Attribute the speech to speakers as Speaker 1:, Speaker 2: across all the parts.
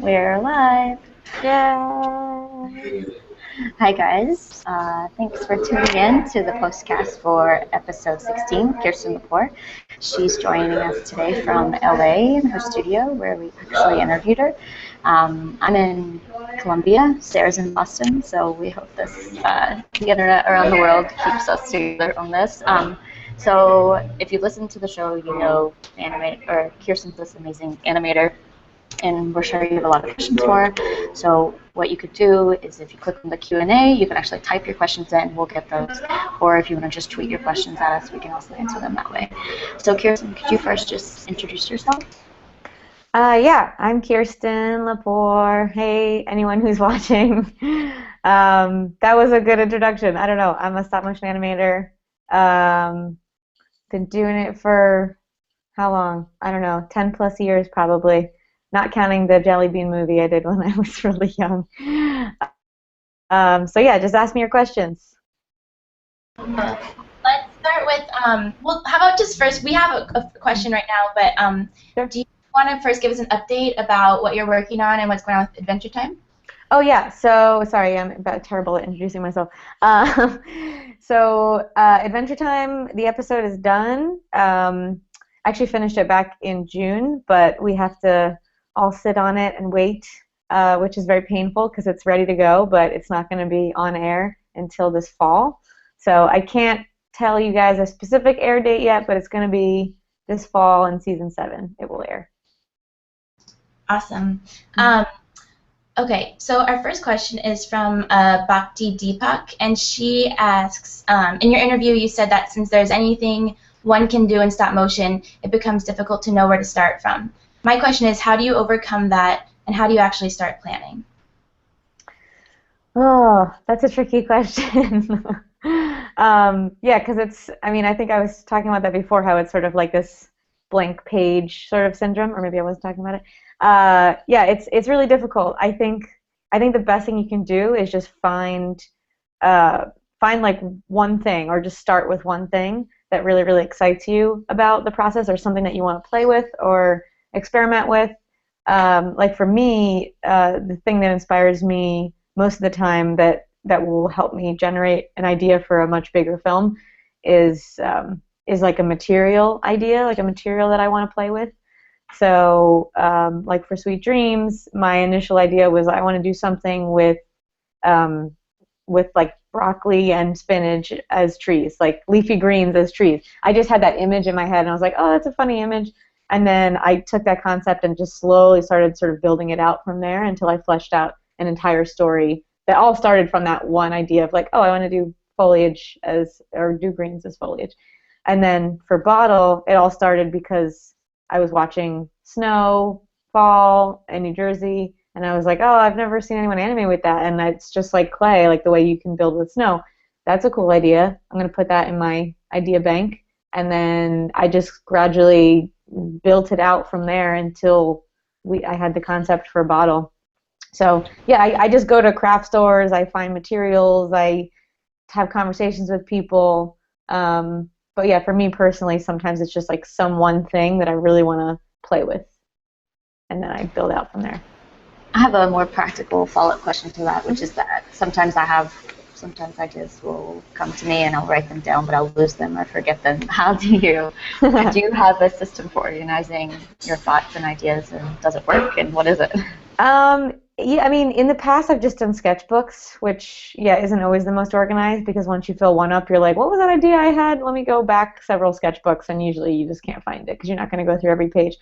Speaker 1: We're live.
Speaker 2: Yay!
Speaker 1: Hi, guys. Thanks for tuning in to the postcast for episode 16, Kirsten Lepore. She's joining us today from LA in her studio where we actually interviewed her. I'm in Colombia, Sarah's in Boston, so we hope the internet around the world keeps us together on this. So if you listen to the show, you know Kirsten's this amazing animator, and we're sure you have a lot of questions for her. So what you could do is if you click on the Q&A, you can actually type your questions in, we'll get those. Or if you want to just tweet your questions at us, we can also answer them that way. So Kirsten, could you first just introduce yourself?
Speaker 2: Yeah, I'm Kirsten Lepore. Hey, anyone who's watching. That was a good introduction. I don't know. I'm a stop motion animator. Um, been doing it for how long? I don't know, 10 plus years probably. Not counting the Jelly Bean movie I did when I was really young. So yeah, just ask me your questions.
Speaker 3: Let's start with, well, how about just first, we have a question right now, but
Speaker 2: Sure.
Speaker 3: do you want to first give us an update about what you're working on and what's going on with Adventure Time?
Speaker 2: Oh yeah, so sorry, I'm about terrible at introducing myself. Adventure Time, the episode is done. I actually finished it back in June, but we have to all sit on it and wait, which is very painful because it's ready to go, but it's not going to be on air until this fall. So I can't tell you guys a specific air date yet, but it's going to be this fall in season 7. It will air.
Speaker 3: Awesome. Okay, so our first question is from Bhakti Deepak, and she asks, in your interview you said that since there's anything one can do in stop motion, it becomes difficult to know where to start from. My question is, how do you overcome that, and how do you actually start planning?
Speaker 2: Oh, that's a tricky question. Yeah, because I think I was talking about that before, how it's sort of like this blank page sort of syndrome, or maybe I wasn't talking about it. Yeah, it's really difficult. I think the best thing you can do is just find like one thing, or just start with one thing that really, really excites you about the process, or something that you want to play with or experiment with. Like for me, the thing that inspires me most of the time that will help me generate an idea for a much bigger film is like a material idea, like a material that I want to play with. So, like for Sweet Dreams, my initial idea was I want to do something with like broccoli and spinach as trees, like leafy greens as trees. I just had that image in my head, and I was like, oh, that's a funny image. And then I took that concept and just slowly started sort of building it out from there until I fleshed out an entire story that all started from that one idea of like, oh, I want to do foliage or do greens as foliage. And then for Bottle, it all started because I was watching snow fall in New Jersey, and I was like, oh, I've never seen anyone animate with that, and it's just like clay, like the way you can build with snow. That's a cool idea. I'm going to put that in my idea bank, and then I just gradually built it out from there until I had the concept for a Bottle. So yeah, I just go to craft stores, I find materials, I have conversations with people. But yeah, for me personally, sometimes it's just like some one thing that I really want to play with, and then I build out from there.
Speaker 1: I have a more practical follow-up question to that, which is that sometimes ideas will come to me and I'll write them down, but I'll lose them or forget them. Do you have a system for organizing your thoughts and ideas, and does it work, and what is it?
Speaker 2: Yeah, I mean, in the past I've just done sketchbooks, which, yeah, isn't always the most organized, because once you fill one up, you're like, what was that idea I had? Let me go back several sketchbooks, and usually you just can't find it because you're not going to go through every page.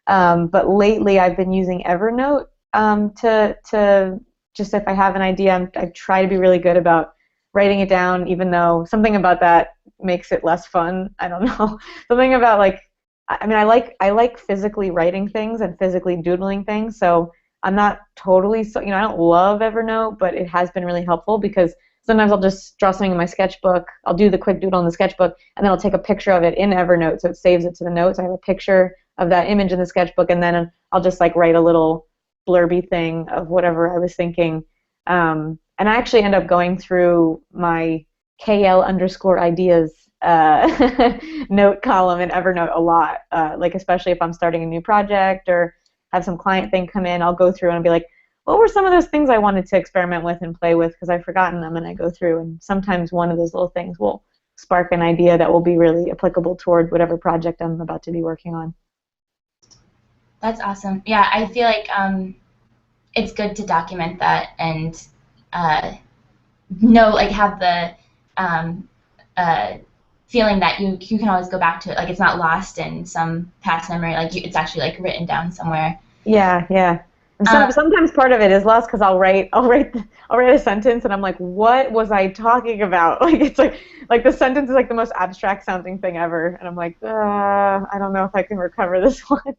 Speaker 2: But lately I've been using Evernote to just, if I have an idea, I try to be really good about writing it down, even though something about that makes it less fun. I don't know. Something about like, I mean, I like physically writing things and physically doodling things, so I'm not totally, so, I don't love Evernote, but it has been really helpful because sometimes I'll just draw something in my sketchbook, I'll do the quick doodle in the sketchbook, and then I'll take a picture of it in Evernote, so it saves it to the notes. I have a picture of that image in the sketchbook, and then I'll just like write a little blurby thing of whatever I was thinking. And I actually end up going through my KL_ideas note column in Evernote a lot, like especially if I'm starting a new project, or have some client thing come in, I'll go through and be like, what were some of those things I wanted to experiment with and play with because I've forgotten them, and I go through, and sometimes one of those little things will spark an idea that will be really applicable toward whatever project I'm about to be working on.
Speaker 3: That's awesome. Yeah, I feel like it's good to document that and have the feeling that you can always go back to it. Like, it's not lost in some past memory. Like, it's actually like written down somewhere.
Speaker 2: Yeah, yeah. And sometimes part of it is lost because I'll write a sentence and I'm like, what was I talking about? Like, it's like the sentence is like the most abstract sounding thing ever, and I'm like, I don't know if I can recover this one.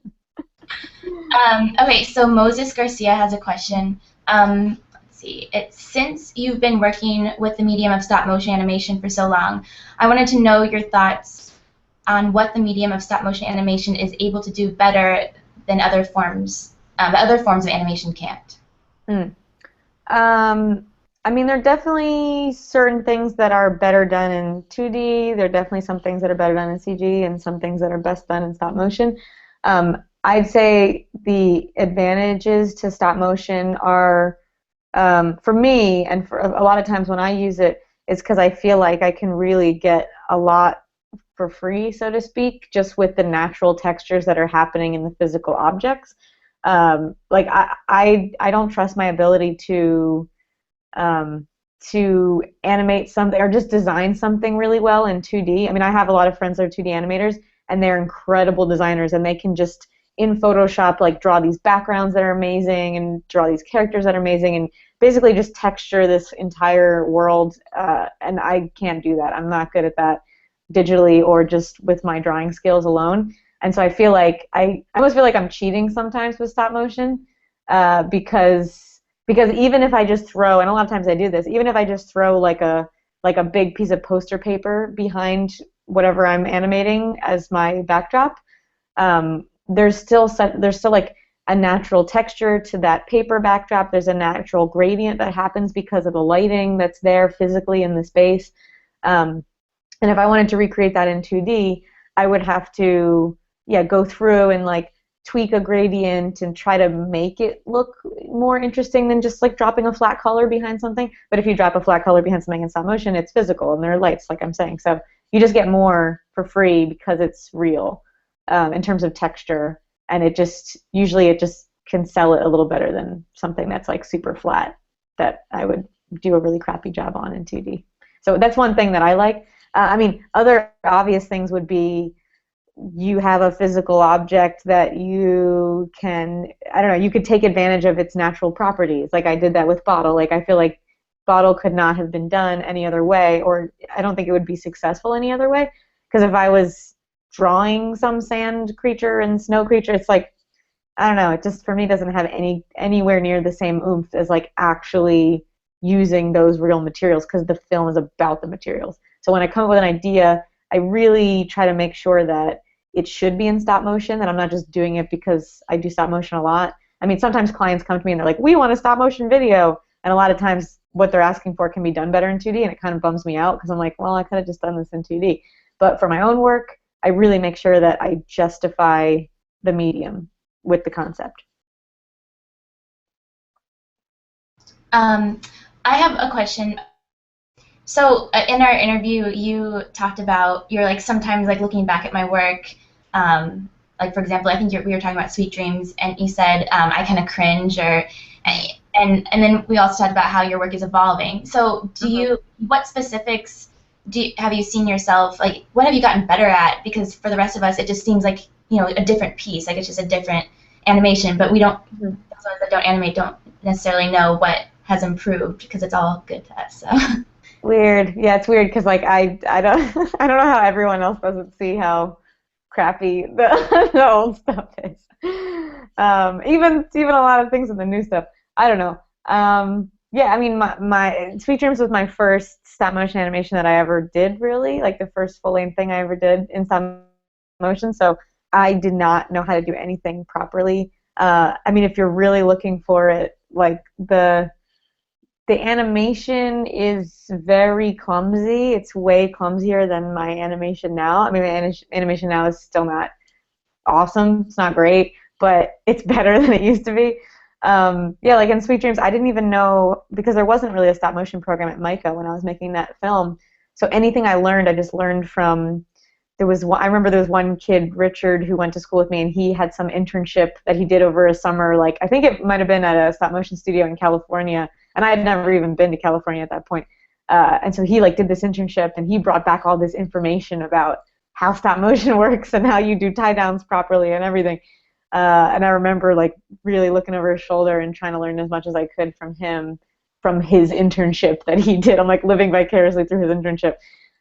Speaker 3: Okay, so Moses Garcia has a question. Let's see. Since you've been working with the medium of stop motion animation for so long, I wanted to know your thoughts on what the medium of stop motion animation is able to do better than other forms of animation can't.
Speaker 2: I mean, there are definitely certain things that are better done in 2D. There are definitely some things that are better done in CG, and some things that are best done in stop motion. I'd say the advantages to stop motion are, for me, and for a lot of times when I use it, is because I feel like I can really get a lot for free, so to speak, just with the natural textures that are happening in the physical objects. Like I don't trust my ability to animate something or just design something really well in 2D. I mean, I have a lot of friends that are 2D animators, and they're incredible designers, and they can just in Photoshop like draw these backgrounds that are amazing and draw these characters that are amazing and basically just texture this entire world, and I can't do that. I'm not good at that digitally or just with my drawing skills alone. And so I feel like I almost feel like I'm cheating sometimes with stop motion, because even if I just throw, and a lot of times I do this, even if I just throw like a big piece of poster paper behind whatever I'm animating as my backdrop, there's still like a natural texture to that paper backdrop. There's a natural gradient that happens because of the lighting that's there physically in the space. And if I wanted to recreate that in 2D, I would have to go through and like tweak a gradient and try to make it look more interesting than just like dropping a flat color behind something. But if you drop a flat color behind something in stop motion, it's physical and there are lights, like I'm saying. So you just get more for free because it's real in terms of texture, and it just can sell it a little better than something that's like super flat that I would do a really crappy job on in 2D. So that's one thing that I like. I mean, other obvious things would be you have a physical object that you can, I don't know, you could take advantage of its natural properties. Like I did that with Bottle. Like I feel like Bottle could not have been done any other way, or I don't think it would be successful any other way. Because if I was drawing some sand creature and snow creature, it's like, I don't know, it just for me doesn't have anywhere near the same oomph as like actually using those real materials, because the film is about the materials. So when I come up with an idea, I really try to make sure that it should be in stop motion, that I'm not just doing it because I do stop motion a lot. I mean, sometimes clients come to me and they're like, we want a stop motion video. And a lot of times what they're asking for can be done better in 2D, and it kind of bums me out because I'm like, well, I could have just done this in 2D. But for my own work, I really make sure that I justify the medium with the concept.
Speaker 3: I have a question. So in our interview, you talked about you're like sometimes like looking back at my work, like for example, I think we were talking about Sweet Dreams, and you said I kind of cringe, and then we also talked about how your work is evolving. So what specifics have you seen yourself, like what have you gotten better at? Because for the rest of us, it just seems like, you know, a different piece, like it's just a different animation, but we don't, those of us that don't animate don't necessarily know what has improved because it's all good to us. So.
Speaker 2: Weird. Yeah, it's weird because like I don't I don't know how everyone else doesn't see how crappy the old stuff is. Even a lot of things in the new stuff. I don't know. Yeah, I mean my Sweet Dreams was my first stop motion animation that I ever did, really, like the first full length thing I ever did in stop motion. So I did not know how to do anything properly. I mean, if you're really looking for it, like the animation is very clumsy. It's way clumsier than my animation now. I mean, my animation now is still not awesome. It's not great, but it's better than it used to be. Yeah, like in Sweet Dreams, I didn't even know, because there wasn't really a stop motion program at MICA when I was making that film. So anything I learned, I just learned from, I remember there was one kid, Richard, who went to school with me, and he had some internship that he did over a summer, like I think it might have been at a stop motion studio in California, and I had never even been to California at that point. And so he like did this internship, and he brought back all this information about how stop motion works and how you do tie downs properly and everything. And I remember like really looking over his shoulder and trying to learn as much as I could from him, from his internship that he did. I'm like living vicariously through his internship.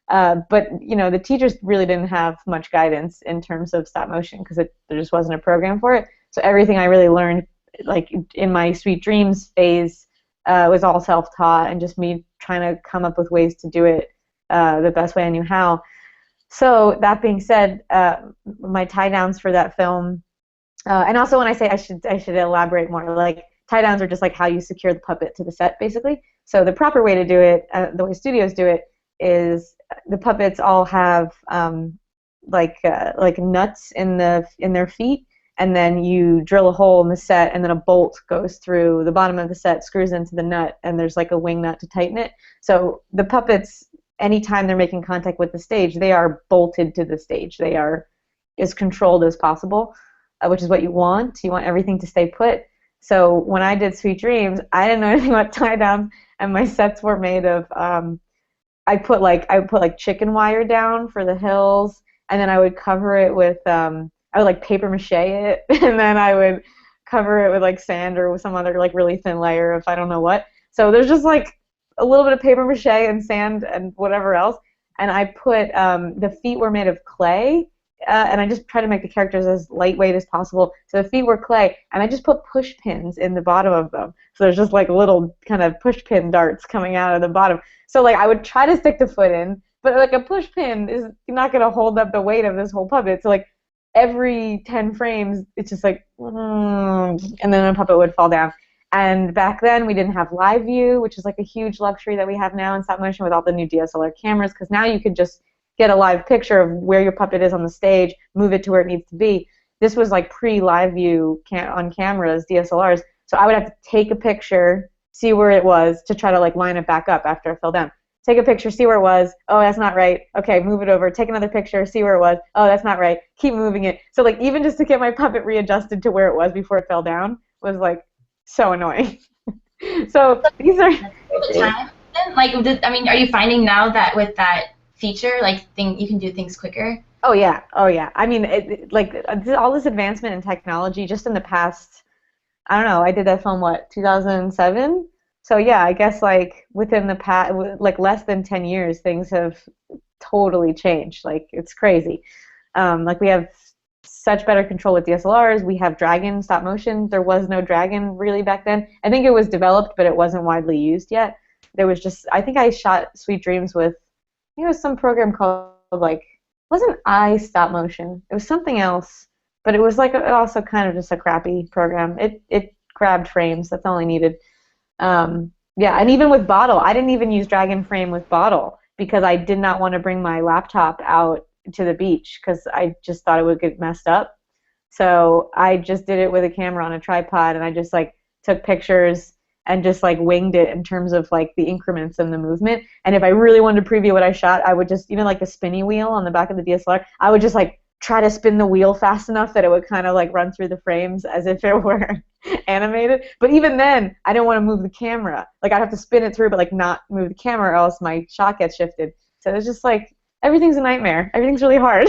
Speaker 2: But you know, the teachers really didn't have much guidance in terms of stop motion because there just wasn't a program for it. So everything I really learned, like in my Sweet Dreams phase, was all self-taught and just me trying to come up with ways to do it the best way I knew how. So that being said, my tie downs for that film, and also when I say I should elaborate more, like tie downs are just like how you secure the puppet to the set, basically. So the proper way to do it, the way studios do it, is the puppets all have like nuts in their feet, and then you drill a hole in the set, and then a bolt goes through the bottom of the set, screws into the nut, and there's like a wing nut to tighten it. So the puppets, anytime they're making contact with the stage, they are bolted to the stage. They are as controlled as possible, which is what you want. You want everything to stay put. So when I did Sweet Dreams, I didn't know anything about tie downs, and my sets were made of I put like chicken wire down for the hills, and then I would cover it with I would like paper mache it, and then I would cover it with like sand or with some other like really thin layer of I don't know what. So there's just like a little bit of paper mache and sand and whatever else, and I put the feet were made of clay, and I just tried to make the characters as lightweight as possible. So the feet were clay, and I just put push pins in the bottom of them. So there's just like little kind of push pin darts coming out of the bottom. So like I would try to stick the foot in, but like a push pin is not going to hold up the weight of this whole puppet. So like every 10 frames, it's just like, and then a puppet would fall down. And back then we didn't have live view, which is like a huge luxury that we have now in stop motion with all the new DSLR cameras, because now you could just get a live picture of where your puppet is on the stage, move it to where it needs to be. This was like pre-live view on cameras, DSLRs. So I would have to take a picture, see where it was, to try to like line it back up after I fell down. Take a picture, see where it was. Oh, that's not right. Okay, move it over. Take another picture, see where it was. Oh, that's not right. Keep moving it. So like even just to get my puppet readjusted to where it was before it fell down was like so annoying. So these are
Speaker 3: time. Like, I mean, are you finding now that with that feature, like you can do things quicker?
Speaker 2: Oh yeah, oh yeah. I mean, like all this advancement in technology just in the past, I don't know, I did that film, what, 2007? So yeah, I guess like within the past, like less than 10 years, things have totally changed. Like it's crazy. Like we have such better control with DSLRs. We have Dragon stop motion. There was no Dragon really back then. I think it was developed, but it wasn't widely used yet. There was just, I think I shot Sweet Dreams with, I think it was some program called like, it wasn't stop motion. It was something else, but it was like also kind of just a crappy program. It grabbed frames. That's all I needed. Yeah, and even with Bottle, I didn't even use Dragon Frame with Bottle because I did not want to bring my laptop out to the beach because I just thought it would get messed up. So I just did it with a camera on a tripod, and I just like took pictures and just like winged it in terms of like the increments and the movement. And if I really wanted to preview what I shot, I would just, you know, like the spinny wheel on the back of the DSLR, I would just like try to spin the wheel fast enough that it would kind of like run through the frames as if it were animated. But even then, I didn't want to move the camera. Like I'd have to spin it through, but like not move the camera, or else my shot gets shifted. So it's just like everything's a nightmare. Everything's really hard.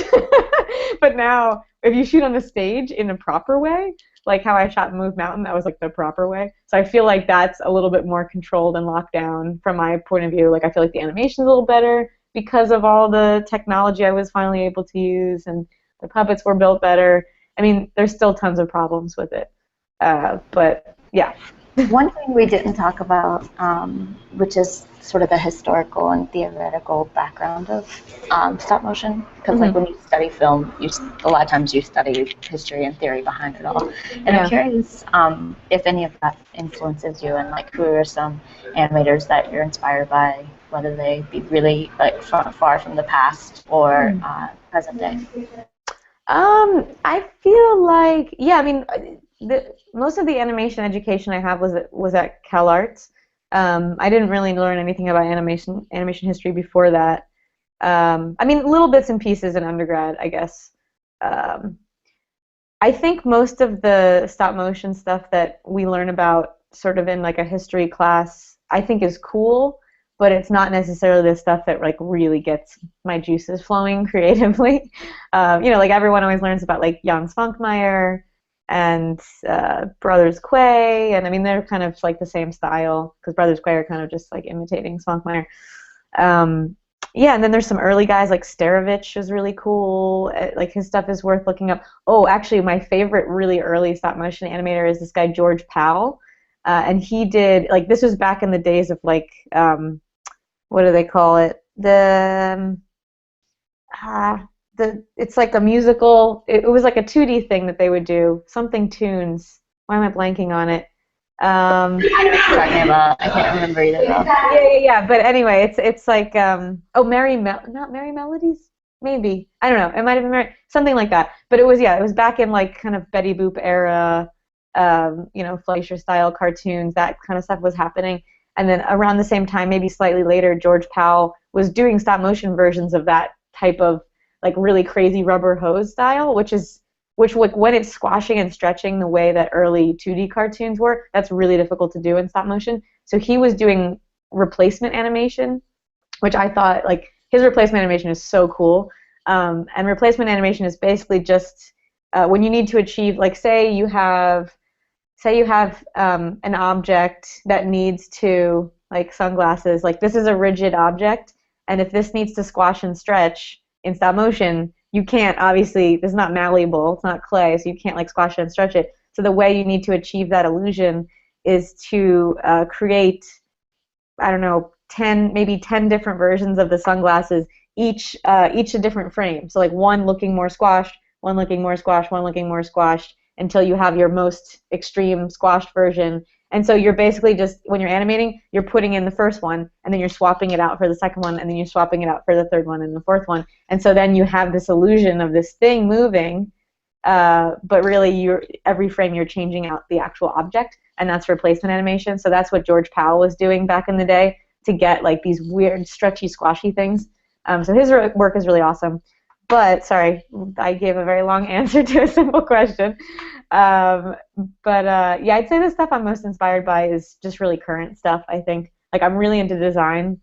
Speaker 2: But now, if you shoot on the stage in a proper way, like how I shot in Move Mountain, that was like the proper way. So I feel like that's a little bit more controlled and locked down from my point of view. Like I feel like the animation's a little better because of all the technology I was finally able to use, and the puppets were built better. I mean, there's still tons of problems with it. But yeah.
Speaker 1: One thing we didn't talk about, which is sort of the historical and theoretical background of stop motion, because like when you study film, a lot of times you study history and theory behind it all. And I'm curious if any of that influences you, and like who are some animators that you're inspired by, whether they be really like far from the past or present day.
Speaker 2: I feel like, yeah, I mean, most of the animation education I have was at CalArts. I didn't really learn anything about animation history before that. I mean, little bits and pieces in undergrad, I guess. Um, I think most of the stop motion stuff that we learn about sort of in like a history class, I think is cool, but it's not necessarily the stuff that like really gets my juices flowing creatively. You know, like everyone always learns about like Jan Spunkmeyer and Brothers Quay, and I mean they're kind of like the same style because Brothers Quay are kind of just like imitating Spunkmeyer. Um, yeah, and then there's some early guys like Starovich is really cool. Like his stuff is worth looking up. Oh, actually, my favorite really early stop motion animator is this guy George Powell, and he did like this was back in the days of like what do they call it? The it's like a musical. It was like a 2D thing that they would do. Something tunes. Why am I blanking on it?
Speaker 1: I know what you're talking about. I can't remember either though.
Speaker 2: Yeah. But anyway, it's like oh, not Merry Melodies, maybe I don't know. It might have been something like that. But it was back in like kind of Betty Boop era, you know, Fleischer style cartoons. That kind of stuff was happening. And then around the same time, maybe slightly later, George Powell was doing stop motion versions of that type of like really crazy rubber hose style, which like when it's squashing and stretching the way that early 2D cartoons were, that's really difficult to do in stop motion. So he was doing replacement animation, which I thought like his replacement animation is so cool. And replacement animation is basically just when you need to achieve, like say you have an object that needs to, like sunglasses, like this is a rigid object, and if this needs to squash and stretch in stop motion, you can't, obviously, this is not malleable, it's not clay, so you can't like squash it and stretch it. So the way you need to achieve that illusion is to create, I don't know, maybe 10 different versions of the sunglasses, each a different frame. So like one looking more squashed, one looking more squashed, one looking more squashed, until you have your most extreme squashed version. And so you're basically just, when you're animating, you're putting in the first one, and then you're swapping it out for the second one, and then you're swapping it out for the third one and the fourth one. And so then you have this illusion of this thing moving, but really every frame you're changing out the actual object, and that's replacement animation. So that's what George Powell was doing back in the day to get like these weird, stretchy, squashy things. So his work is really awesome. But, sorry, I gave a very long answer to a simple question. Yeah, I'd say the stuff I'm most inspired by is just really current stuff, I think. Like, I'm really into design,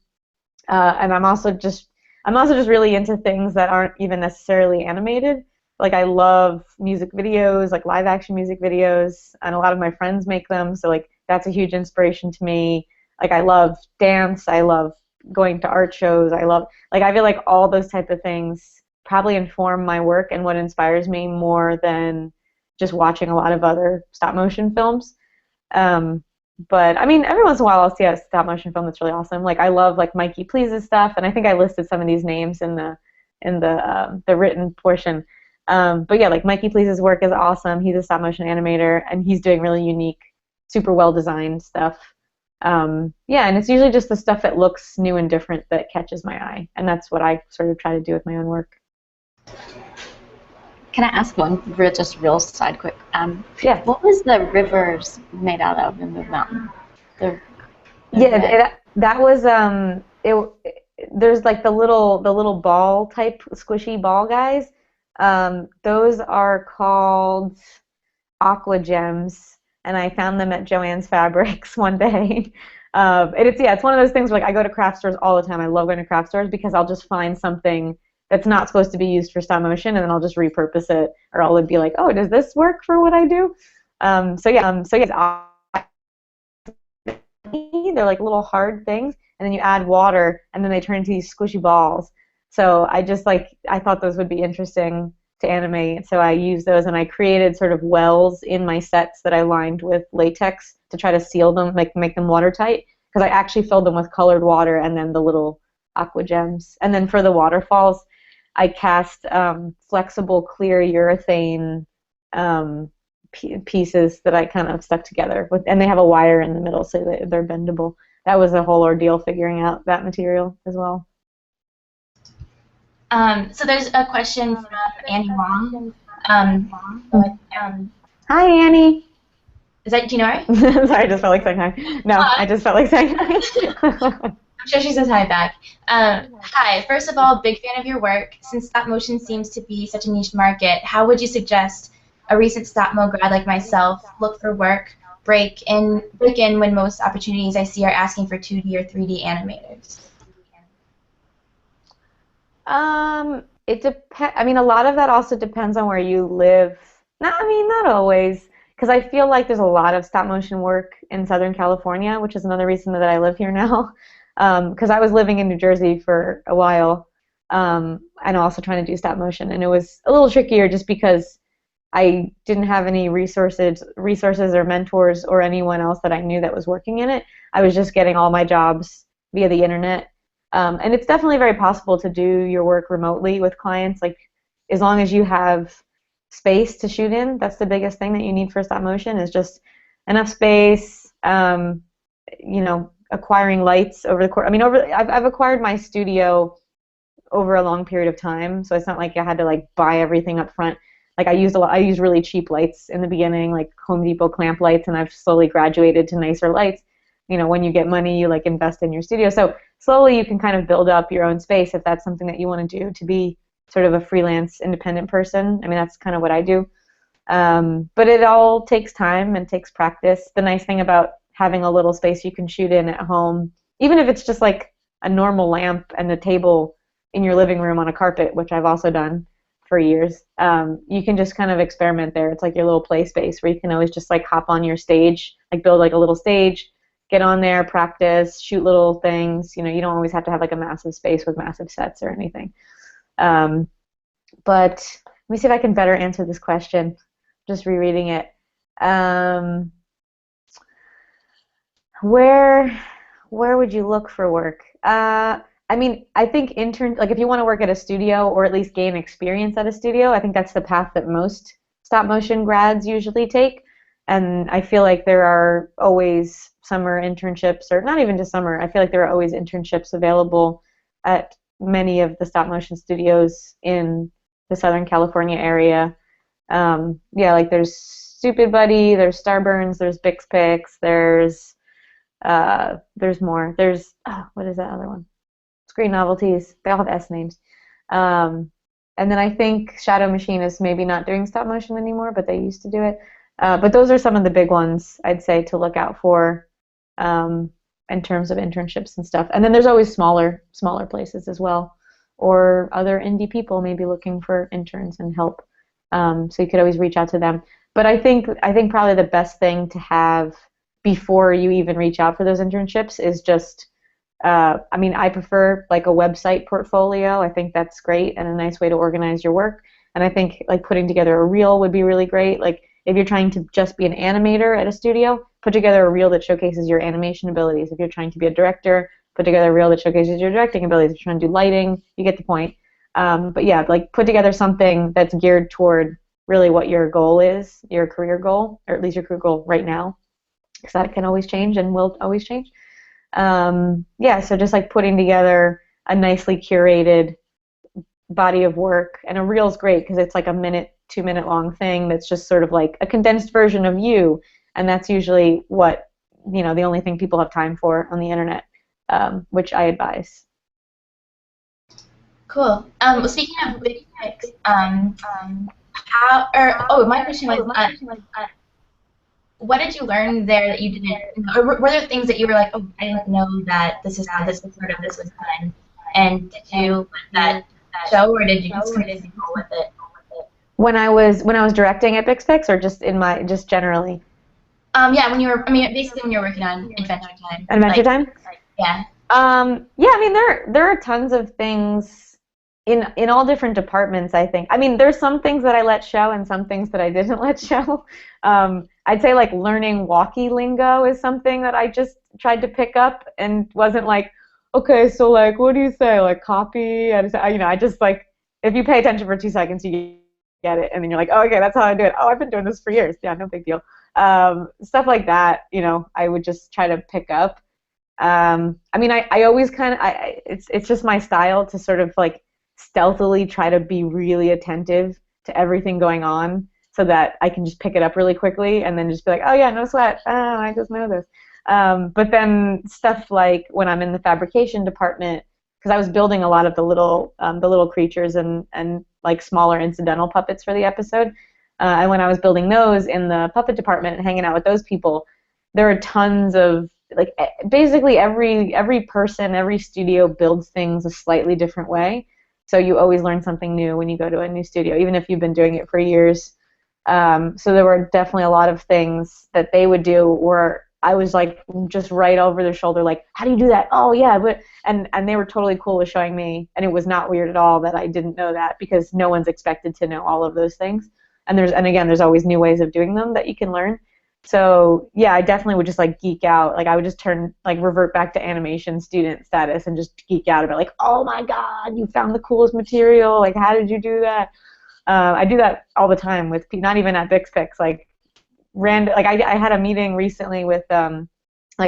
Speaker 2: and I'm also just really into things that aren't even necessarily animated. Like, I love music videos, like live-action music videos, and a lot of my friends make them, so, like, that's a huge inspiration to me. Like, I love dance, I love going to art shows, I feel like all those type of things probably inform my work and what inspires me more than just watching a lot of other stop motion films. But I mean, every once in a while I'll see a stop motion film that's really awesome. Like I love like Mikey Please's stuff, and I think I listed some of these names in the written portion. But yeah, like Mikey Please's work is awesome. He's a stop motion animator, and he's doing really unique, super well designed stuff. Yeah, and it's usually just the stuff that looks new and different that catches my eye, and that's what I sort of try to do with my own work.
Speaker 1: Can I ask one just real side quick?
Speaker 2: Yeah.
Speaker 1: What was the rivers made out of in the mountain?
Speaker 2: That was there's like the little ball type squishy ball guys. Those are called aqua gems, and I found them at Joann's Fabrics one day. And it's one of those things where like I go to craft stores all the time. I love going to craft stores because I'll just find something that's not supposed to be used for stop motion, and then I'll just repurpose it, or I'll be like, oh, does this work for what I do? They're like little hard things, and then you add water, and then they turn into these squishy balls. So I thought those would be interesting to animate, so I used those, and I created sort of wells in my sets that I lined with latex to try to seal them, like make them watertight, because I actually filled them with colored water and then the little aqua gems. And then for the waterfalls, I cast flexible clear urethane pieces that I kind of stuck together with, and they have a wire in the middle so that they're bendable. That was a whole ordeal figuring out that material as well.
Speaker 3: So there's a question from Annie Wong.
Speaker 2: Hi, Annie.
Speaker 3: Do you know her?
Speaker 2: Sorry, I just felt like saying hi. No, I just felt like saying hi.
Speaker 3: I'm sure she says hi back. Hi, first of all, big fan of your work. Since stop motion seems to be such a niche market, how would you suggest a recent stop-mo grad like myself look for work, break in when most opportunities I see are asking for 2D or 3D animators?
Speaker 2: It depends. I mean, a lot of that also depends on where you live. Not always, because I feel like there's a lot of stop motion work in Southern California, which is another reason that I live here now. Because I was living in New Jersey for a while, and also trying to do stop motion, and it was a little trickier just because I didn't have any resources or mentors or anyone else that I knew that was working in it. I was just getting all my jobs via the internet. And it's definitely very possible to do your work remotely with clients, like as long as you have space to shoot in. That's the biggest thing that you need for stop motion is just enough space, acquiring lights over the course. I mean, I've acquired my studio over a long period of time, so it's not like I had to like buy everything up front. Like I used really cheap lights in the beginning, like Home Depot clamp lights, and I've slowly graduated to nicer lights. You know, when you get money, you like invest in your studio. So slowly you can kind of build up your own space if that's something that you want to do to be sort of a freelance independent person. I mean, that's kind of what I do. But it all takes time and takes practice. The nice thing about having a little space you can shoot in at home, even if it's just like a normal lamp and a table in your living room on a carpet, which I've also done for years, you can just kind of experiment there. It's like your little play space where you can always just like hop on your stage, like build like a little stage, get on there, practice, shoot little things. You know, you don't always have to have like a massive space with massive sets or anything. But let me see if I can better answer this question. Just rereading it. Where would you look for work? I mean, I think like if you want to work at a studio or at least gain experience at a studio, I think that's the path that most stop motion grads usually take. And I feel like there are always summer internships, or not even just summer, I feel like there are always internships available at many of the stop motion studios in the Southern California area. Yeah, like there's Stupid Buddy, there's Starburns, there's Bixpix, there's more. There's, what is that other one? Screen Novelties. They all have S names. And then I think Shadow Machine is maybe not doing stop motion anymore, but they used to do it. But those are some of the big ones I'd say to look out for in terms of internships and stuff. And then there's always smaller places as well, or other indie people maybe looking for interns and help. So you could always reach out to them. But I think probably the best thing to have before you even reach out for those internships is just, I mean, I prefer like a website portfolio. I think that's great and a nice way to organize your work. And I think like putting together a reel would be really great. Like if you're trying to just be an animator at a studio, put together a reel that showcases your animation abilities. If you're trying to be a director, put together a reel that showcases your directing abilities. If you're trying to do lighting, you get the point. But yeah, like put together something that's geared toward really what your goal is, your career goal, or at least your career goal right now, because that can always change and will always change. Yeah, so just like putting together a nicely curated body of work, and a reel's great because it's like a 2-minute long thing that's just sort of like a condensed version of you, and that's usually what, you know, the only thing people have time for on the internet, which I advise.
Speaker 3: Cool. Well, speaking of big picks, my question was, what did you learn there that you didn't, or were there things that you were like, oh, I didn't know that this is how this part of this was done, and did you let that show, or did you just kind of go with it?
Speaker 2: When I was directing at Bixpix, or just generally?
Speaker 3: Yeah, basically when you were working on Adventure Time.
Speaker 2: Adventure Time?
Speaker 3: Yeah.
Speaker 2: Yeah, I mean there are tons of things in all different departments, I think. I mean, there's some things that I let show and some things that I didn't let show. I'd say like learning walkie lingo is something that I just tried to pick up and wasn't like, okay, so like, what do you say? Like copy? And I just like, if you pay attention for 2 seconds, you get it, and then you're like, oh, okay, that's how I do it. Oh, I've been doing this for years. Yeah, no big deal. Stuff like that, I would just try to pick up. I mean, I always kind of, it's just my style to sort of like stealthily try to be really attentive to everything going on so that I can just pick it up really quickly and then just be like, oh yeah, no sweat. Oh, I just know this. But then stuff like when I'm in the fabrication department, because I was building a lot of the little creatures and like smaller incidental puppets for the episode. And when I was building those in the puppet department and hanging out with those people, there are tons of, like, basically every person, every studio builds things a slightly different way. So you always learn something new when you go to a new studio, even if you've been doing it for years. So there were definitely a lot of things that they would do where I was like just right over their shoulder, like, how do you do that? Oh yeah, but and they were totally cool with showing me, and it was not weird at all that I didn't know that, because no one's expected to know all of those things. And again, there's always new ways of doing them that you can learn. So yeah, I definitely would just like geek out. Like I would just revert back to animation student status and just geek out about like, oh my god, you found the coolest material. Like how did you do that? I do that all the time with not even at BixPix, like random. Like I had a meeting recently with I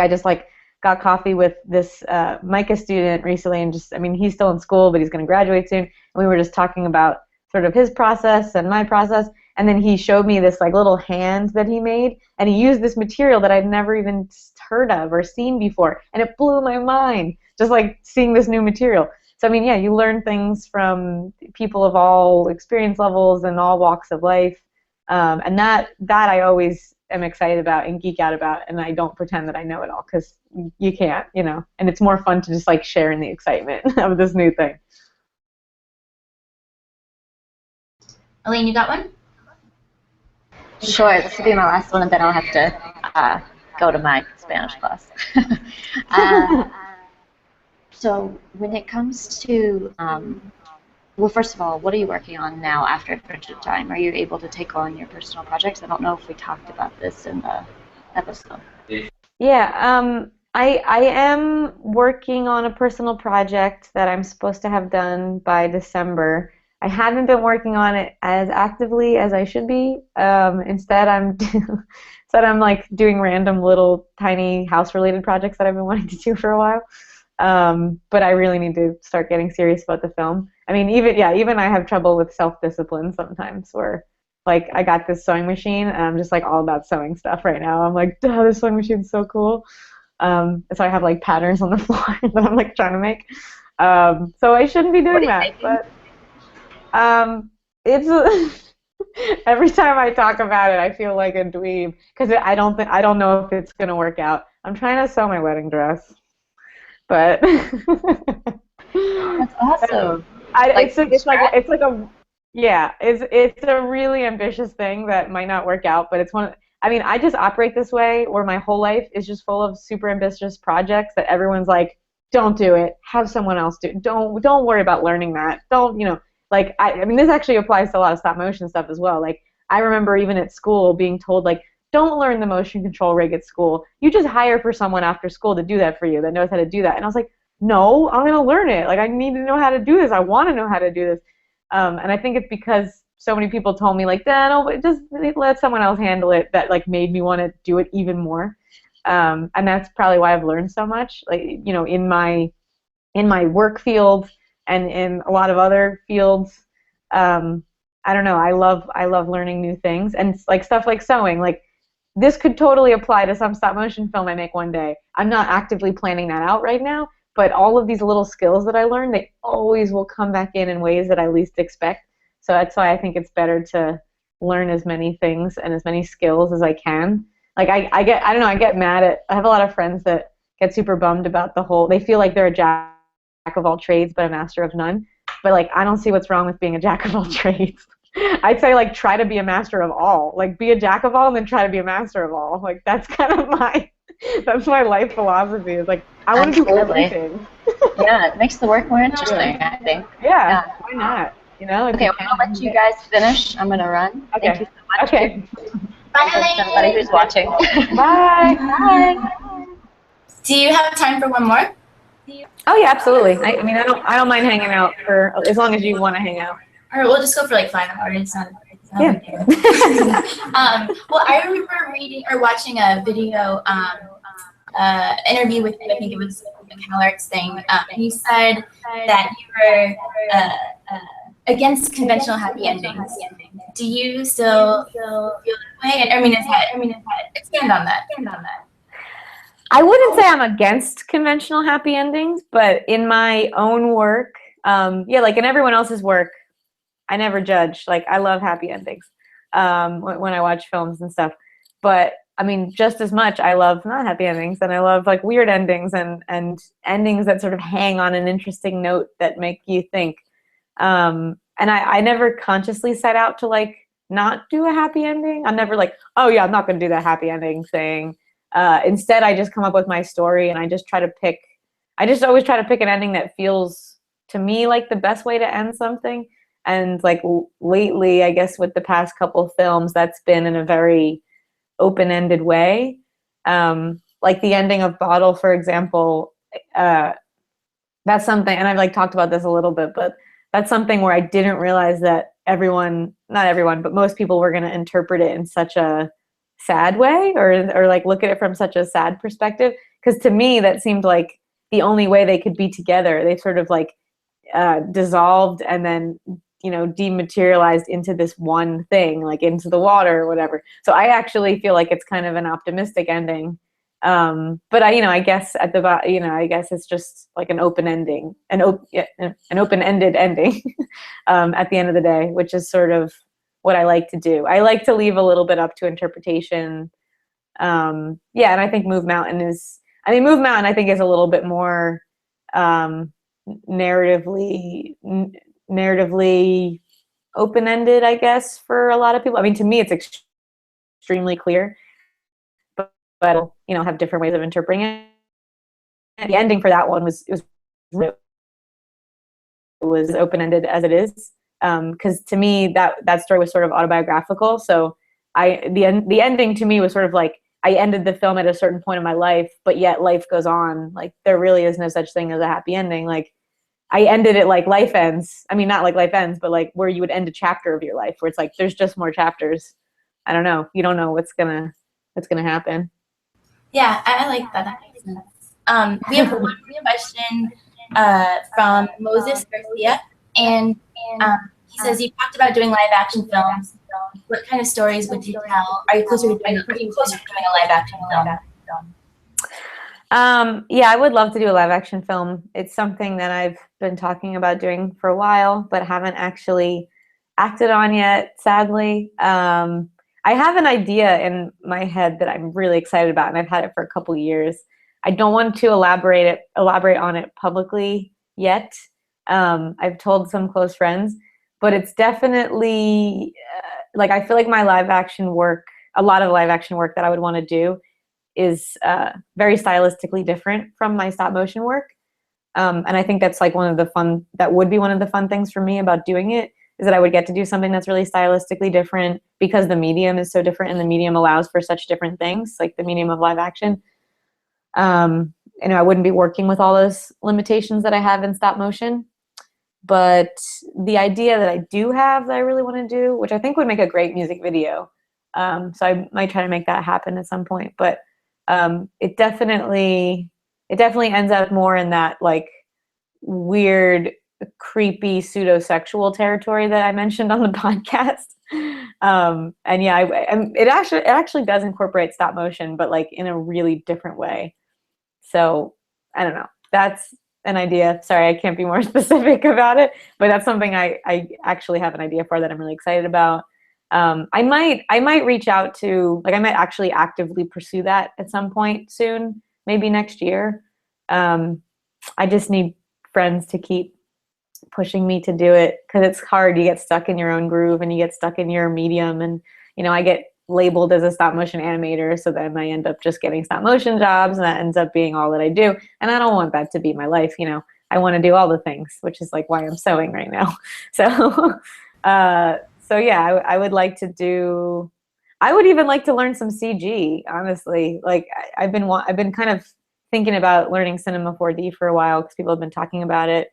Speaker 2: just like got coffee with this MICA student recently, and just, I mean, he's still in school, but he's going to graduate soon, and we were just talking about sort of his process and my process. And then he showed me this like little hand that he made, and he used this material that I'd never even heard of or seen before, and it blew my mind, just like seeing this new material. So I mean, yeah, you learn things from people of all experience levels and all walks of life, and that I always am excited about and geek out about, and I don't pretend that I know it all, because you can't, you know, and it's more fun to just like share in the excitement of this new thing.
Speaker 3: Elaine, you got one?
Speaker 1: Sure, this will be my last one, and then I'll have to go to my Spanish class. So when it comes to, well, first of all, what are you working on now after Adventure Time? Are you able to take on your personal projects? I don't know if we talked about this in the episode.
Speaker 2: Yeah, I am working on a personal project that I'm supposed to have done by December. I haven't been working on it as actively as I should be. Instead, I'm like doing random little tiny house-related projects that I've been wanting to do for a while. But I really need to start getting serious about the film. I mean, even I have trouble with self-discipline sometimes, where like I got this sewing machine and I'm just like all about sewing stuff right now. I'm like, duh, this sewing machine's so cool. So I have like patterns on the floor that I'm like trying to make. So I shouldn't be doing that, but it's every time I talk about it, I feel like a dweeb, because I don't know if it's gonna work out. I'm trying to sew my wedding dress, but
Speaker 1: That's awesome.
Speaker 2: It's a really ambitious thing that might not work out, but it's one. I mean, I just operate this way, where my whole life is just full of super ambitious projects that everyone's like, don't do it. Have someone else do it. Don't worry about learning that. Don't, you know. Like, I mean, this actually applies to a lot of stop motion stuff as well. Like, I remember even at school being told, like, don't learn the motion control rig at school. You just hire for someone after school to do that for you, that knows how to do that. And I was like, no, I'm going to learn it. Like, I need to know how to do this. I want to know how to do this. And I think it's because so many people told me, like, no, just let someone else handle it, that, like, made me want to do it even more. And that's probably why I've learned so much. Like, you know, in my work field, and in a lot of other fields, I don't know, I love learning new things, and like stuff like sewing. Like, this could totally apply to some stop motion film I make one day. I'm not actively planning that out right now, but all of these little skills that I learned, they always will come back in ways that I least expect. So that's why I think it's better to learn as many things and as many skills as I can. Like I get mad at, I have a lot of friends that get super bummed about the whole, they feel like they're a jack of all trades but a master of none. But like, I don't see what's wrong with being a jack of all trades. I'd say like try to be a master of all. Like, be a jack of all and then try to be a master of all. Like, that's kind of my life philosophy. Is like, I want to do everything.
Speaker 1: Yeah, it makes the work more interesting, I think.
Speaker 2: Yeah, why not? You know.
Speaker 1: Okay, I'm gonna let you guys finish. I'm gonna run.
Speaker 2: Okay.
Speaker 1: Thank you so much.
Speaker 2: Okay.
Speaker 3: Bye,
Speaker 1: Thanks to everybody who's watching.
Speaker 2: Bye.
Speaker 1: Bye.
Speaker 3: Do you have time for one more?
Speaker 2: Oh yeah, absolutely. I mean, I don't mind hanging out for as long as you want to hang out.
Speaker 3: All right, we'll just go for like 5 hours. It's not
Speaker 2: Yeah.
Speaker 3: Well, I remember reading or watching a video interview with, I think it was a CalArts thing. You said that you were against conventional happy endings. Do you still feel that way? And I mean, expand on that.
Speaker 2: I wouldn't say I'm against conventional happy endings, but in my own work, yeah, like in everyone else's work, I never judge. Like, I love happy endings when I watch films and stuff. But I mean, just as much, I love not happy endings, and I love like weird endings and endings that sort of hang on an interesting note that make you think. And I never consciously set out to like not do a happy ending. I'm never like, oh yeah, I'm not going to do that happy ending thing. Instead, I just come up with my story, and I just always try to pick an ending that feels to me like the best way to end something. And like lately, I guess with the past couple films, that's been in a very open-ended way. Like the ending of Bottle, for example, that's something, and I've like talked about this a little bit, but that's something where I didn't realize that not everyone, but most people were going to interpret it in such a sad way, or like look at it from such a sad perspective. Because to me, that seemed like the only way they could be together. They sort of like dissolved and then, you know, dematerialized into this one thing, like into the water or whatever. So I actually feel like it's kind of an optimistic ending. But I guess I guess it's just like an open ending, an open-ended ending at the end of the day, which is sort of what I like to do. I like to leave a little bit up to interpretation. Yeah, and I think Move Mountain is I think is a little bit more narratively open-ended, I guess, for a lot of people. I mean, to me, it's extremely clear, but have different ways of interpreting it. And the ending for that one was open-ended as it is, because to me that story was sort of autobiographical. So the ending to me was sort of like I ended the film at a certain point in my life, but yet life goes on. Like there really is no such thing as a happy ending. Like I ended it like life ends. I mean, not like life ends, but like where you would end a chapter of your life, where it's like there's just more chapters. I don't know. You don't know what's gonna happen.
Speaker 3: Yeah, I like that. That makes sense. We have one more question from Moses Garcia, and he says, you talked about doing live action films. What kind of stories would you tell? Are you closer to doing a live action film?
Speaker 2: Yeah, I would love to do a live action film. It's something that I've been talking about doing for a while, but haven't actually acted on yet, sadly. I have an idea in my head that I'm really excited about, and I've had it for a couple years. I don't want to elaborate on it publicly yet. I've told some close friends, but it's definitely like I feel like my live action work, a lot of live action work that I would want to do is very stylistically different from my stop motion work. And I think that's like that would be one of the fun things for me about doing it, is that I would get to do something that's really stylistically different because the medium is so different and the medium allows for such different things, like the medium of live action. I wouldn't be working with all those limitations that I have in stop motion. But the idea that I do have that I really want to do, which I think would make a great music video, so I might try to make that happen at some point. But it definitely ends up more in that like weird, creepy, pseudo-sexual territory that I mentioned on the podcast. And yeah, it actually does incorporate stop motion, but like in a really different way. So I don't know. That's an idea. Sorry, I can't be more specific about it, but that's something I actually have an idea for that I'm really excited about. I might reach out to, like, I might actually actively pursue that at some point soon, maybe next year. I just need friends to keep pushing me to do it, because it's hard. You get stuck in your own groove and you get stuck in your medium, and I get labeled as a stop motion animator, so then I end up just getting stop motion jobs, and that ends up being all that I do, and I don't want that to be my life. I want to do all the things, which is like why I'm sewing right now. So yeah, I would like to do, I would even like to learn some CG, honestly. Like I've been kind of thinking about learning Cinema 4D for a while, because people have been talking about it.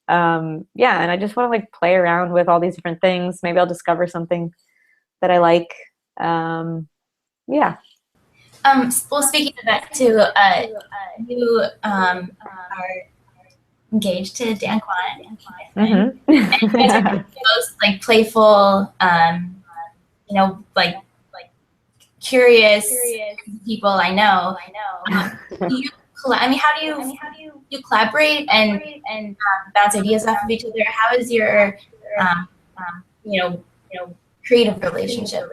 Speaker 2: Yeah, and I just want to like play around with all these different things. Maybe I'll discover something that I like. Yeah.
Speaker 3: Well, speaking of that too, you are engaged to Dan Kwan. And you guys are
Speaker 2: Mm-hmm.
Speaker 3: the most like playful, you know, like curious people I know. Do you I mean, how do you collaborate and bounce ideas off of each other? How is your um, you know creative relationship?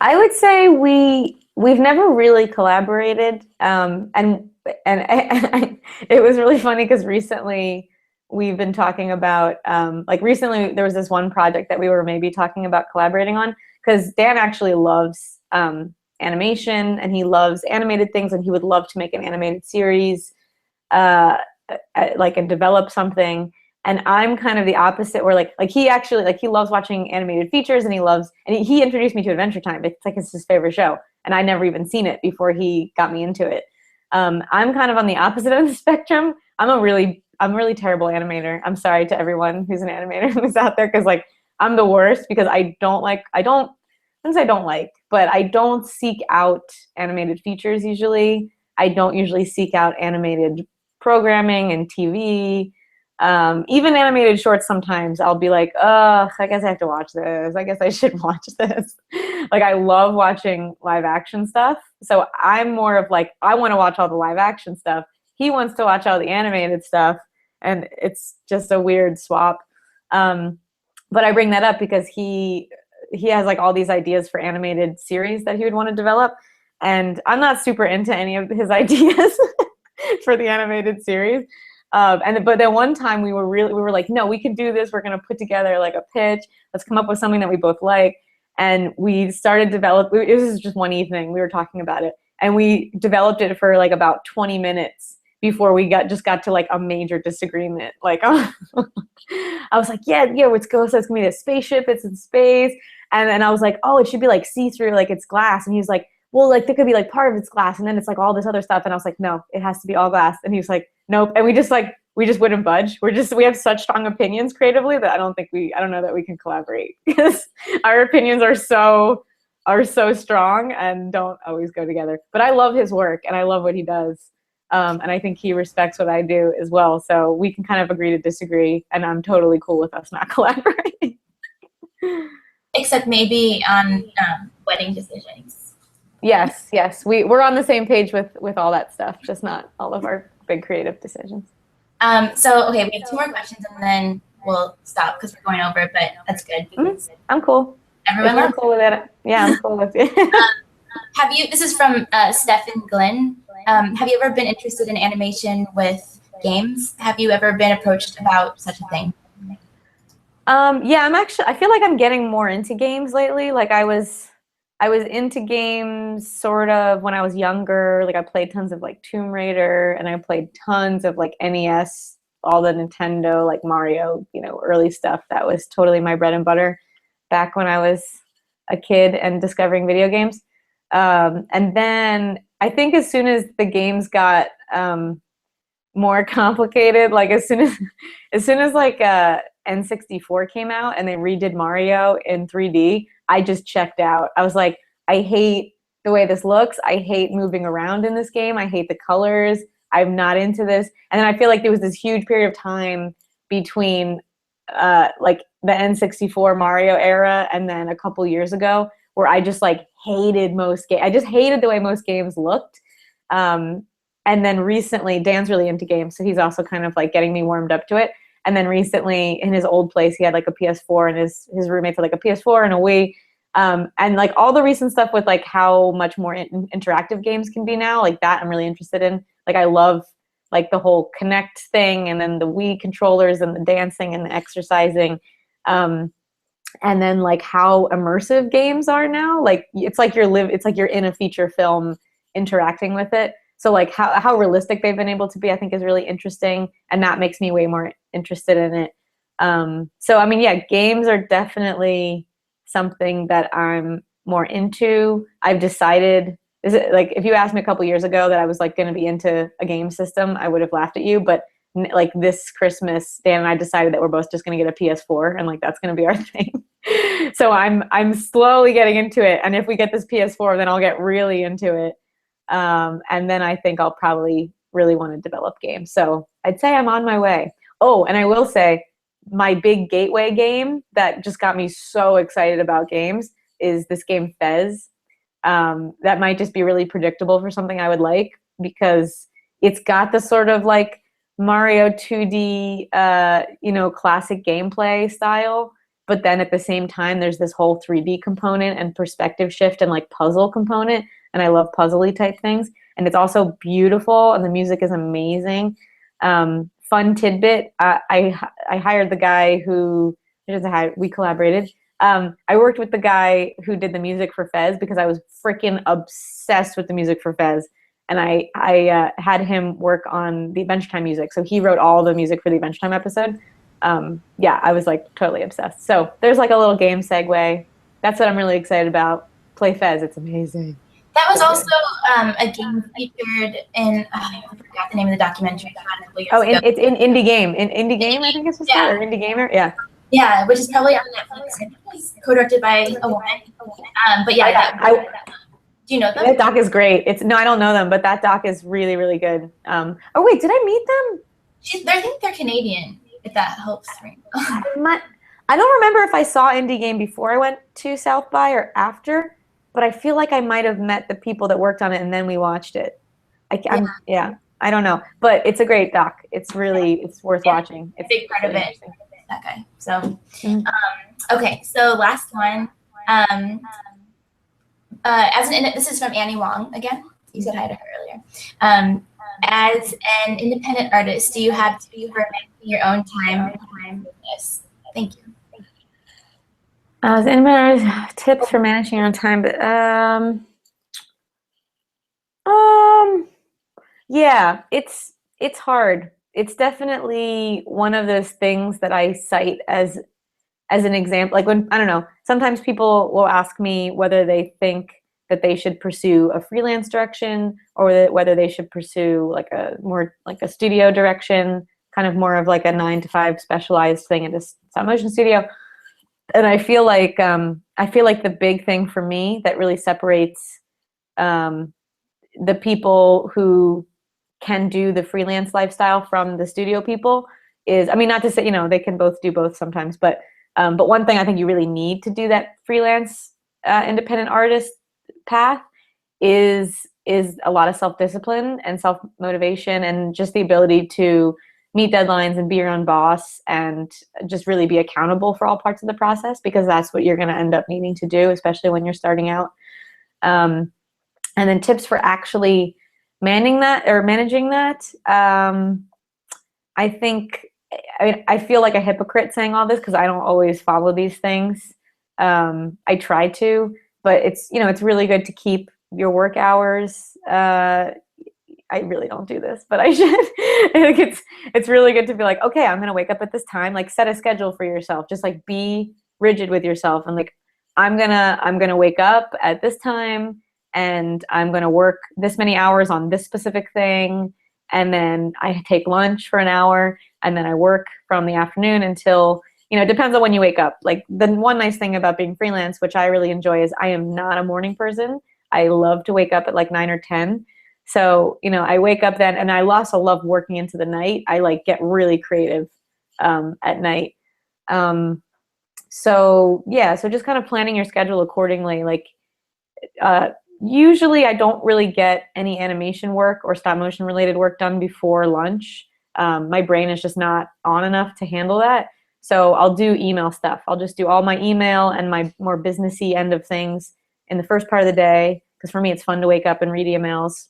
Speaker 2: I would say we've never really collaborated, and it was really funny because recently we've been talking about like recently there was this one project that we were maybe talking about collaborating on because Dan actually loves animation and he loves animated things and he would love to make an animated series, uh, like and develop something. And I'm kind of the opposite, where like he actually like he loves watching animated features, and he introduced me to Adventure Time. It's like it's his favorite show, and I never even seen it before he got me into it. I'm kind of on the opposite end of the spectrum. I'm really terrible animator. I'm sorry to everyone who's an animator who's out there, because like I'm the worst because I don't like, but I don't seek out animated features usually. I don't usually seek out animated programming and TV. Even animated shorts, sometimes I'll be like, I guess I have to watch this. I guess I should watch this. Like, I love watching live action stuff. So I'm more of like, I want to watch all the live action stuff. He wants to watch all the animated stuff. And it's just a weird swap. But I bring that up because he has like all these ideas for animated series that he would want to develop. And I'm not super into any of his ideas for the animated series. But then one time we were like, no, we can do this. We're going to put together like a pitch. Let's come up with something that we both like. And we started developing. It was just one evening. We were talking about it, and we developed it for like about 20 minutes before we got to like a major disagreement. Like, I was like, yeah, let's go. So it's gonna be a spaceship. It's in space. And then I was like, oh, it should be like see-through, like it's glass. And he was like, well, like there could be like part of it's glass, and then it's like all this other stuff. And I was like, no, it has to be all glass. And he was like, nope. And we just wouldn't budge. We have such strong opinions creatively that I don't know that we can collaborate because our opinions are so strong and don't always go together. But I love his work and I love what he does. And I think he respects what I do as well. So we can kind of agree to disagree, and I'm totally cool with us not collaborating.
Speaker 3: Except maybe on wedding decisions.
Speaker 2: Yes, we're on the same page with all that stuff, just not all of our big creative decisions.
Speaker 3: So okay, we have 2 more questions and then we'll stop because we're going over, but that's good.
Speaker 2: I'm cool.
Speaker 3: Everyone
Speaker 2: I'm cool with it. Yeah, I'm cool with it.
Speaker 3: This is from Stephen Glenn. Have you ever been interested in animation with games? Have you ever been approached about such a thing?
Speaker 2: Yeah, I feel like I'm getting more into games lately. Like I was into games sort of when I was younger. Like I played tons of like Tomb Raider, and I played tons of like NES, all the Nintendo, like Mario, early stuff. That was totally my bread and butter back when I was a kid and discovering video games. And then I think as soon as the games got more complicated, like as soon as like N64 came out and they redid Mario in 3D, I just checked out. I was like, I hate the way this looks. I hate moving around in this game. I hate the colors. I'm not into this. And then I feel like there was this huge period of time between like the N64 Mario era and then a couple years ago where I just like hated most games. I just hated the way most games looked. And then recently, Dan's really into games, so he's also kind of like getting me warmed up to it. And then recently, in his old place, he had like a PS4, and his roommates had like a PS4 and a Wii. And like all the recent stuff with like how much more interactive games can be now, like that I'm really interested in. Like I love like the whole Connect thing, and then the Wii controllers and the dancing and the exercising. And then like how immersive games are now. Like it's like you're in a feature film interacting with it. So like how realistic they've been able to be, I think is really interesting, and that makes me way more interested in it. So I mean, yeah, games are definitely something that I'm more into. I've decided, like if you asked me a couple years ago that I was like going to be into a game system, I would have laughed at you. But like this Christmas, Dan and I decided that we're both just going to get a PS4, and like that's going to be our thing. So I'm slowly getting into it, and if we get this PS4, then I'll get really into it. And then I think I'll probably really want to develop games. So I'd say I'm on my way. Oh, and I will say my big gateway game that just got me so excited about games is this game Fez. That might just be really predictable for something I would like, because it's got the sort of like Mario 2D, classic gameplay style, but then at the same time, there's this whole 3D component and perspective shift and like puzzle component. And I love puzzly type things. And it's also beautiful, and the music is amazing. Fun tidbit, I hired the guy who, we collaborated. I worked with the guy who did the music for Fez because I was freaking obsessed with the music for Fez. And I had him work on the Adventure Time music. So he wrote all the music for the Adventure Time episode. I was like totally obsessed. So there's like a little game segue. That's what I'm really excited about. Play Fez, it's amazing.
Speaker 3: That was also a game featured in, I forgot the name of the documentary.
Speaker 2: It's in Indie Game. In Indie Game, I think it's supposed to be, or Indie Gamer, yeah.
Speaker 3: Yeah, which is probably on Netflix. I think it was co-directed by a woman. But yeah, do you know them?
Speaker 2: That doc is great. I don't know them, but that doc is really, really good. Oh wait, did I meet them?
Speaker 3: I think they're Canadian, if that helps.
Speaker 2: I don't remember if I saw Indie Game before I went to South by or after, but I feel like I might have met the people that worked on it and then we watched it. I don't know, but it's a great doc. It's worth watching. It's
Speaker 3: a big part of it. That guy. So, okay. So last one. This is from Annie Wong again. You said hi to her earlier. As an independent artist, do you have to be for managing your own time business? Thank you.
Speaker 2: As an independent artist, tips for managing your own time, but yeah, it's hard. It's definitely one of those things that I cite as an example. Like when, I don't know, sometimes people will ask me whether they think that they should pursue a freelance direction or whether they should pursue like a studio direction, kind of more of like a 9-to-5 specialized thing in a stop-motion studio. And I feel like the big thing for me that really separates the people who can do the freelance lifestyle from the studio people is, I mean, not to say, they can both do both sometimes, but one thing I think you really need to do that freelance independent artist path is a lot of self-discipline and self-motivation and just the ability to meet deadlines and be your own boss and just really be accountable for all parts of the process, because that's what you're going to end up needing to do, especially when you're starting out. And then tips for actually managing that. I feel like a hypocrite saying all this because I don't always follow these things. I try to, but it's really good to keep your work hours. I really don't do this, but I should. I think it's really good to be like, okay, I'm gonna wake up at this time. Like, set a schedule for yourself. Just like be rigid with yourself and like, I'm gonna wake up at this time and I'm gonna work this many hours on this specific thing, and then I take lunch for an hour, and then I work from the afternoon until, it depends on when you wake up. Like, the one nice thing about being freelance, which I really enjoy, is I am not a morning person. I love to wake up at like 9 or 10. So, I wake up then, and I also love working into the night. I like get really creative at night. So just kind of planning your schedule accordingly. Like, usually I don't really get any animation work or stop motion related work done before lunch. My brain is just not on enough to handle that. So I'll do email stuff. I'll just do all my email and my more businessy end of things in the first part of the day, because for me it's fun to wake up and read emails.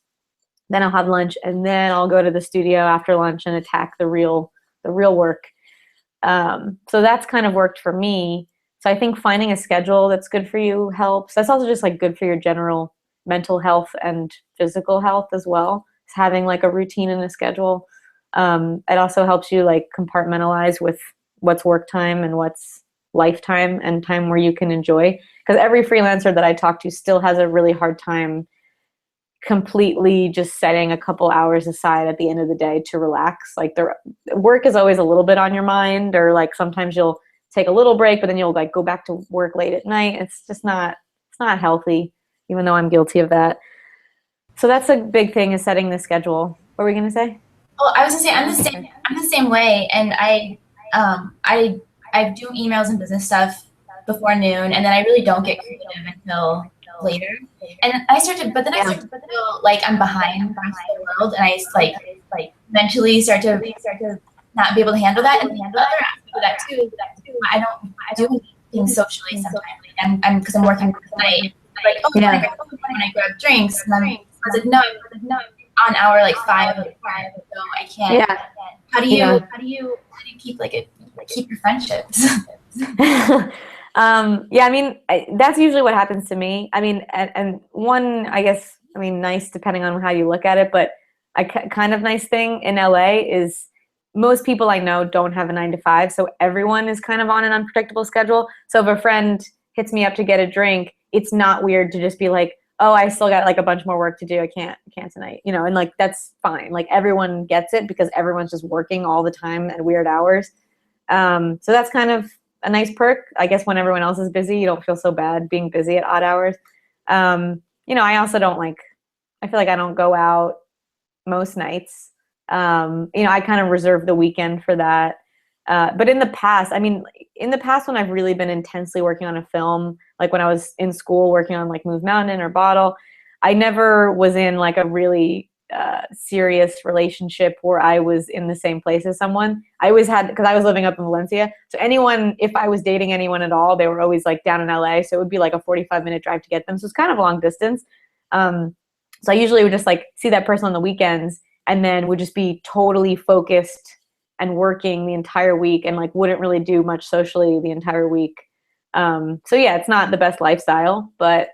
Speaker 2: Then I'll have lunch, and then I'll go to the studio after lunch and attack the real work. So that's kind of worked for me. So I think finding a schedule that's good for you helps. That's also just like good for your general mental health and physical health as well. It's having like a routine and a schedule. It also helps you like compartmentalize with what's work time and what's lifetime and time where you can enjoy. Because every freelancer that I talk to still has a really hard time completely just setting a couple hours aside at the end of the day to relax. Like the work is always a little bit on your mind, or like sometimes you'll take a little break, but then you'll like go back to work late at night. It's just not, it's not healthy, even though I'm guilty of that. So that's a big thing, is setting the schedule. What were we gonna say?
Speaker 3: Well, I was gonna say I'm the same way, and I do emails and business stuff before noon, and then I really don't get creative until later. And I start to feel like I'm behind the world, and I like mentally start to not be able to handle that. And the other aspect of that too, I don't do things socially sometimes. I'm because I'm working tonight. Like, oh, yeah. When I grab drinks, and I was like, no, on hour like 5, so I can't.
Speaker 2: Yeah.
Speaker 3: How do you keep keep your friendships?
Speaker 2: Yeah, I mean, that's usually what happens to me. I mean, and one, I guess, I mean, nice depending on how you look at it, but a kind of nice thing in LA is most people I know don't have a 9 to 5, so everyone is kind of on an unpredictable schedule. So if a friend hits me up to get a drink, it's not weird to just be like, oh, I still got like a bunch more work to do. I can't tonight, you know, and like, that's fine. Like everyone gets it because everyone's just working all the time at weird hours. So that's kind of a nice perk. I guess when everyone else is busy, you don't feel so bad being busy at odd hours. You know, I also don't like, I feel like I don't go out most nights. You know, I kind of reserve the weekend for that. But in the past, I mean, in the past when I've really been intensely working on a film, like when I was in school working on like Move Mountain or Bottle, I never was in like a really serious relationship where I was in the same place as someone. I always had, because I was living up in Valencia, so anyone, if I was dating anyone at all, they were always like down in LA, so it would be like a 45-minute drive to get them, so it's kind of a long distance. So I usually would just like see that person on the weekends and then would just be totally focused and working the entire week and like wouldn't really do much socially the entire week. So yeah, it's not the best lifestyle, but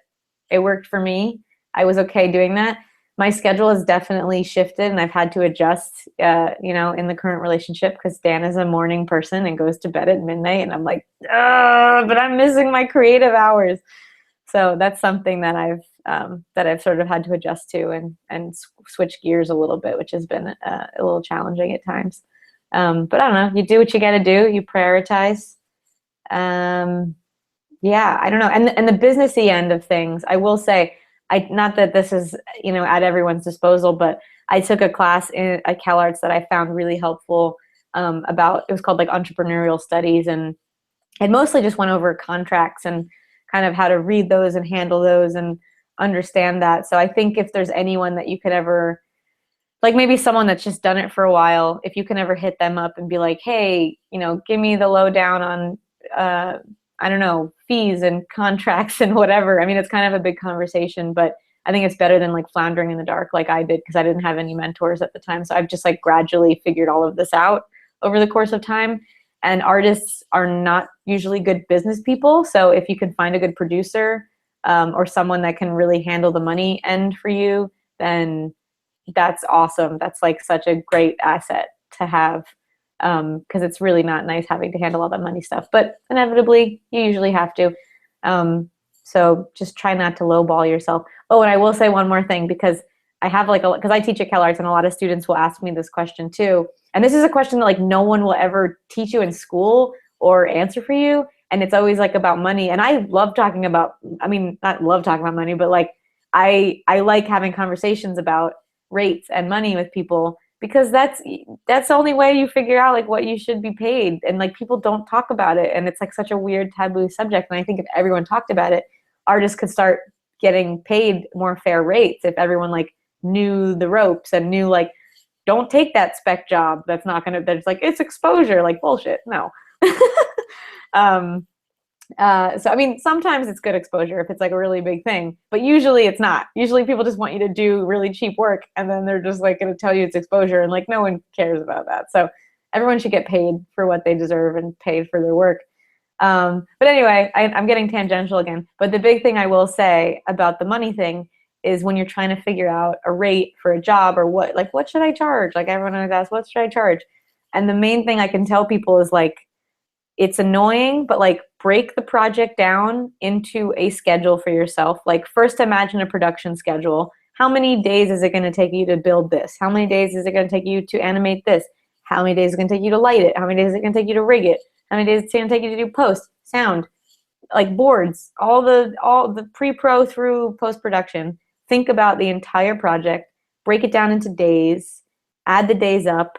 Speaker 2: it worked for me. I was okay doing that. My schedule has definitely shifted and I've had to adjust, you know, in the current relationship, because Dan is a morning person and goes to bed at midnight, and I'm like, but I'm missing my creative hours. So that's something that I've sort of had to adjust to and switch gears a little bit, which has been a little challenging at times. But I don't know, you do what you got to do, you prioritize. Yeah, I don't know. And the businessy end of things, I will say, not that this is, you know, at everyone's disposal, but I took a class at CalArts that I found really helpful about, it was called like entrepreneurial studies, and it mostly just went over contracts and kind of how to read those and handle those and understand that. So I think if there's anyone that you could ever, like maybe someone that's just done it for a while, if you can ever hit them up and be like, hey, you know, give me the lowdown on, I don't know, fees and contracts and whatever. I mean, it's kind of a big conversation, but I think it's better than like floundering in the dark like I did, because I didn't have any mentors at the time. So I've just like gradually figured all of this out over the course of time. And artists are not usually good business people. So if you can find a good producer or someone that can really handle the money end for you, then that's awesome. That's like such a great asset to have, because it's really not nice having to handle all that money stuff. But inevitably, you usually have to. So just try not to lowball yourself. Oh, and I will say one more thing, because I have like because I teach at CalArts, and a lot of students will ask me this question too. And this is a question that like no one will ever teach you in school or answer for you. And it's always like about money. And I love talking about, I mean, not love talking about money, but like I like having conversations about rates and money with people, because that's the only way you figure out like what you should be paid. And like people don't talk about it, and it's like such a weird taboo subject. And I think if everyone talked about it, artists could start getting paid more fair rates if everyone like knew the ropes and knew like, don't take that spec job that's not gonna, that's like, it's exposure, like bullshit. No. So I mean, sometimes it's good exposure if it's like a really big thing, but usually it's not. Usually people just want you to do really cheap work, and then they're just like going to tell you it's exposure, and like no one cares about that. So everyone should get paid for what they deserve and paid for their work. But anyway, I'm getting tangential again. But the big thing I will say about the money thing is when you're trying to figure out a rate for a job, or what should I charge? Like everyone always asks, what should I charge? And the main thing I can tell people is like, it's annoying, but like break the project down into a schedule for yourself. Like first imagine a production schedule how many days is it going to take you to build this? How many days is it going to take you to animate this? How many days is it going to take you to light it? How many days is it going to take you to rig it? How many days is it going to take you to do post, sound, like boards, all the pre-pro through post-production. Think about the entire project, break it down into days, add the days up,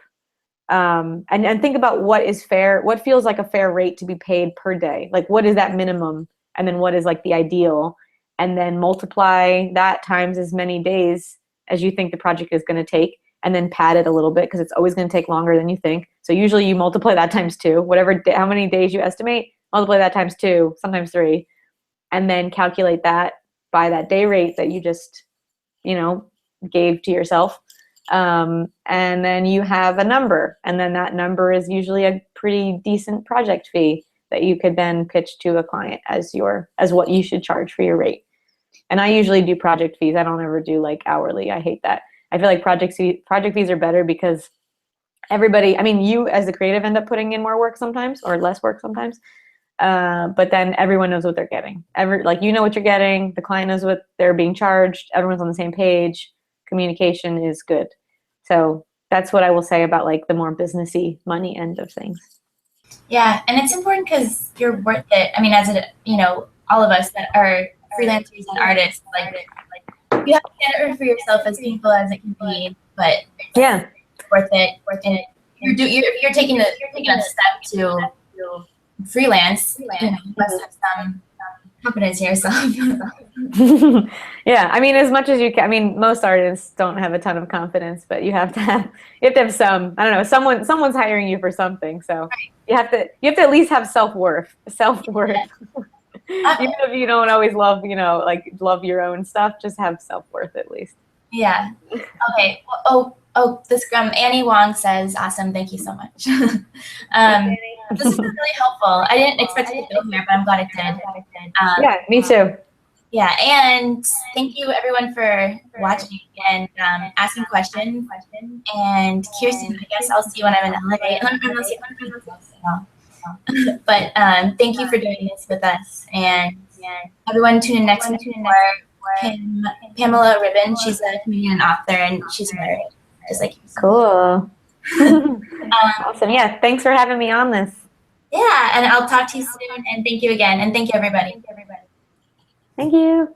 Speaker 2: and think about what is fair, what feels like a fair rate to be paid per day. Like, what is that minimum? And then what is like the ideal? And then multiply that times as many days as you think the project is going to take, and then pad it a little bit because it's always going to take longer than you think. So usually you multiply that times 2, whatever, how many days you estimate, multiply that times 2, sometimes 3, and then calculate that by that day rate that you just, gave to yourself. And then you have a number, and then that number is usually a pretty decent project fee that you could then pitch to a client as what you should charge for your rate. And I usually do project fees. I don't ever do like hourly. I hate that. I feel like project fees are better because everybody, you as the creative end up putting in more work sometimes, or less work sometimes. But then everyone knows what they're getting. You know what you're getting. The client knows what they're being charged. Everyone's on the same page. Communication is good. So that's what I will say about like the more businessy money end of things.
Speaker 3: Yeah, and it's important because you're worth it. As all of us that are freelancers and artists, like you have to get it for yourself, as painful as it can be, but
Speaker 2: yeah,
Speaker 3: it's worth it. And you're taking a step to freelance. You must have some confidence in yourself.
Speaker 2: Yeah, as much as you can. Most artists don't have a ton of confidence, but you have to have some. I don't know. Someone's hiring you for something, so you have to at least have self-worth. Even if you don't always love your own stuff, just have self-worth at least.
Speaker 3: Yeah. Okay. This Annie Wong says, awesome. Thank you so much. This is really helpful. I didn't expect it to go here, but I'm glad it did.
Speaker 2: Yeah, me too.
Speaker 3: Yeah, and thank you everyone for watching and asking questions. And Kirsten, I guess I'll see you when I'm in LA. But thank you for doing this with us. And everyone tune in next week for Pamela Ribbon. She's a comedian and author, and she's married, just like you.
Speaker 2: Cool. Awesome. Yeah, thanks for having me on this.
Speaker 3: Yeah, and I'll talk to you soon. And thank you again. And thank you, everybody.
Speaker 2: Thank you.